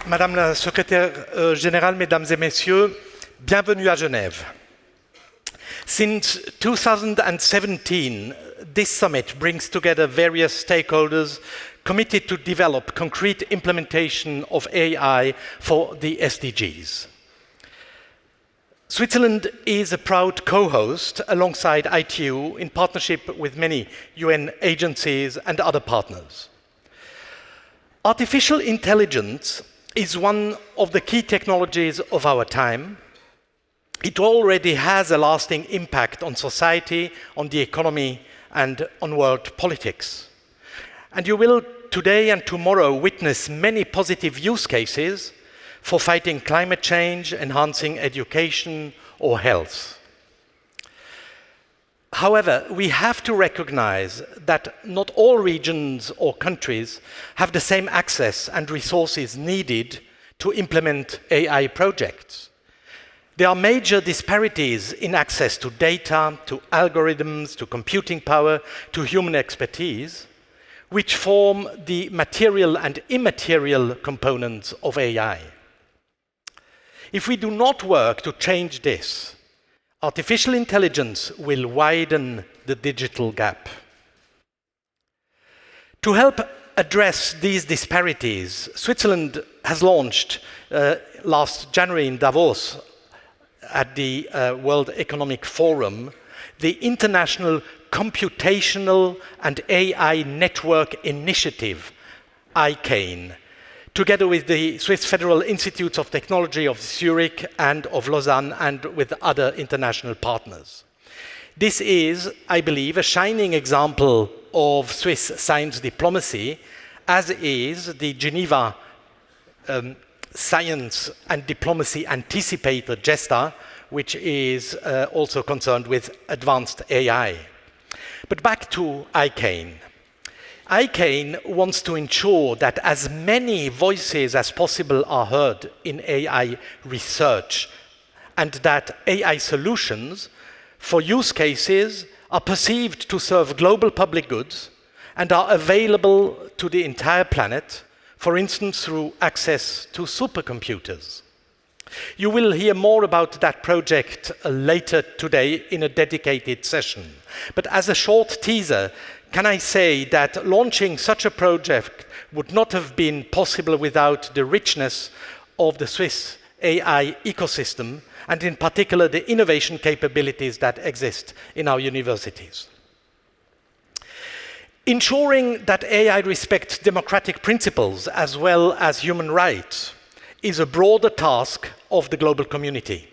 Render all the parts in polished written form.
Madame la secrétaire générale, mesdames et messieurs, bienvenue à Genève. Since 2017, this summit brings together various stakeholders committed to develop concrete implementation of AI for the SDGs. Switzerland is a proud co-host alongside ITU in partnership with many UN agencies and other partners. Artificial intelligence is one of the key technologies of our time. It already has a lasting impact on society, on the economy, and on world politics. And you will today and tomorrow witness many positive use cases for fighting climate change, enhancing education, or health. However, we have to recognize that not all regions or countries have the same access and resources needed to implement AI projects. There are major disparities in access to data, to algorithms, to computing power, to human expertise, which form the material and immaterial components of AI. If we do not work to change this, artificial intelligence will widen the digital gap. To help address these disparities, Switzerland has launched last January in Davos at the World Economic Forum the International Computational and AI Network Initiative, ICANE, together with the Swiss Federal Institutes of Technology of Zurich and of Lausanne and with other international partners. This is, I believe, a shining example of Swiss science diplomacy, as is the Geneva Science and Diplomacy Anticipator, GESTA, which is also concerned with advanced AI. But back to ICANE. ICANE wants to ensure that as many voices as possible are heard in AI research and that AI solutions for use cases are perceived to serve global public goods and are available to the entire planet, for instance through access to supercomputers. You will hear more about that project later today in a dedicated session. But as a short teaser, can I say that launching such a project would not have been possible without the richness of the Swiss AI ecosystem, and in particular the innovation capabilities that exist in our universities. Ensuring that AI respects democratic principles as well as human rights is a broader task of the global community.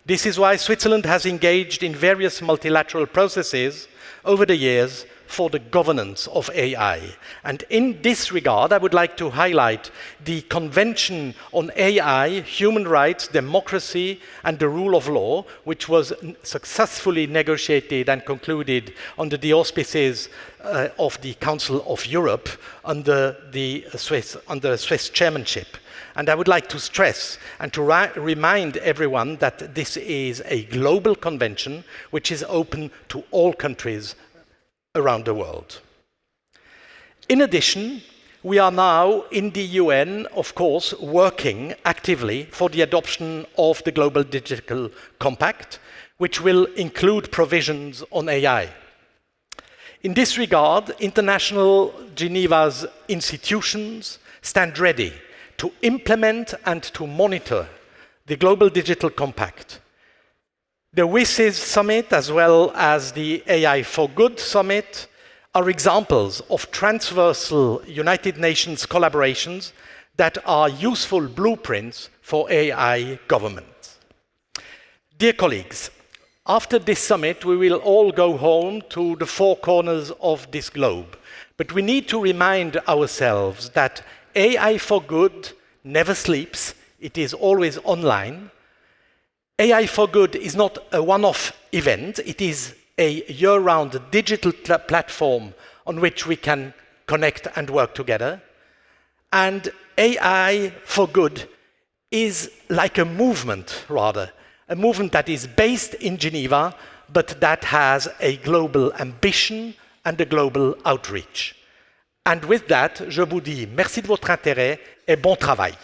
This is why Switzerland has engaged in various multilateral processes over the years for the governance of AI. And in this regard, I would like to highlight the Convention on AI, Human Rights, Democracy, and the Rule of Law, which was successfully negotiated and concluded under the auspices of the Council of Europe under the Swiss chairmanship. And I would like to stress and to remind everyone that this is a global convention which is open to all countries around the world. In addition, we are now in the UN, of course, working actively for the adoption of the Global Digital Compact, which will include provisions on AI. In this regard, international Geneva's institutions stand ready to implement and to monitor the Global Digital Compact. The WISES Summit, as well as the AI for Good Summit, are examples of transversal United Nations collaborations that are useful blueprints for AI government. Dear colleagues, after this summit, we will all go home to the four corners of this globe. But we need to remind ourselves that AI for Good never sleeps. It is always online. AI for Good is not a one-off event. It is a year-round digital platform on which we can connect and work together. And AI for Good is like a movement, rather. A movement that is based in Geneva, but that has a global ambition and a global outreach. And with that, je vous dis merci de votre intérêt et bon travail.